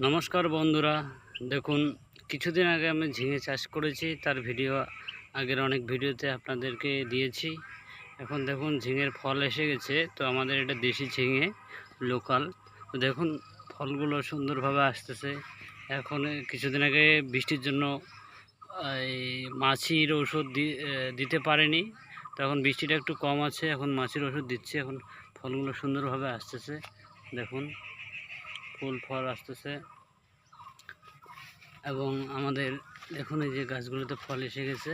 নমস্কার বন্ধুরা, দেখুন কিছুদিন আগে আমি ঝিঙে চাষ করেছি। তার ভিডিও আগের অনেক ভিডিওতে আপনাদেরকে দিয়েছি। এখন দেখুন ঝিঙের ফল এসে গেছে। তো আমাদের এটা দেশি ঝিঙে, লোকাল। তো দেখুন ফলগুলো সুন্দরভাবে আসতেছে। এখন কিছুদিন আগে বৃষ্টির জন্য এই মাছির ওষুধ দিতে পারেনি। তখন বৃষ্টিটা একটু কম আছে, এখন মাছির ওষুধ দিচ্ছে। এখন ফলগুলো সুন্দরভাবে আসতেছে। দেখুন ফুল ফল আসতেছে এবং আমাদের দেখুন এই যে গাছগুলোতে ফল এসে গেছে।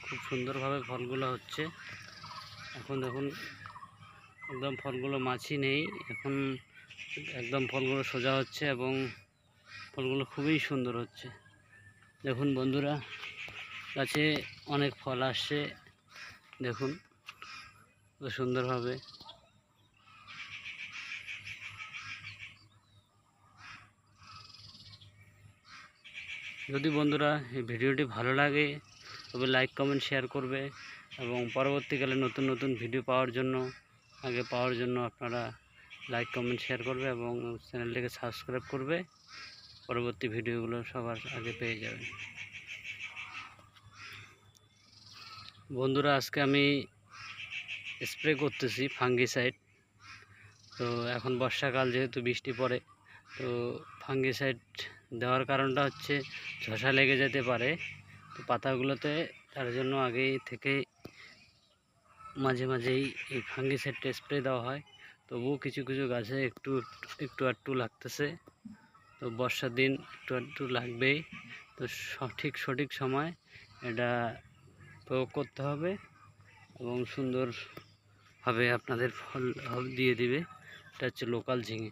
খুব সুন্দরভাবে ফলগুলো হচ্ছে। এখন দেখুন একদম ফলগুলো মাছি নেই, এখন একদম ফলগুলো সোজা হচ্ছে এবং ফলগুলো খুবই সুন্দর হচ্ছে। দেখুন বন্ধুরা, গাছে অনেক ফল আসছে। দেখুন কত সুন্দরভাবে। যদি বন্ধুরা এই ভিডিওটি ভালো লাগে তবে লাইক কমেন্ট শেয়ার করবে এবং পরবর্তীকালে নতুন নতুন ভিডিও পাওয়ার জন্য আপনারা লাইক কমেন্ট শেয়ার করবে এবং চ্যানেলটিকে সাবস্ক্রাইব করবে। পরবর্তী ভিডিওগুলো সবার আগে পেয়ে যাবেন। বন্ধুরা, আজকে আমি স্প্রে করতেছি ফাঙ্গিসাইড। তো এখন বর্ষাকাল, যেহেতু বৃষ্টি পড়ে, তো ফাঙ্গিসাইড দেওয়ার কারণটা হচ্ছে ঝসা লেগে যেতে পারে তো পাতাগুলোতে। তার জন্য আগেই থেকে মাঝে মাঝেই এই ফাঙ্গিসাইডটা স্প্রে দেওয়া হয়। তবুও কিছু কিছু গাছে একটু লাগতেছে। তো বর্ষার দিন একটু লাগবেই। তো সঠিক সময় এটা প্রয়োগ করতে হবে এবং সুন্দরভাবে আপনাদের ফল দিয়ে দিবে। এটা হচ্ছে লোকাল ঝিঙে।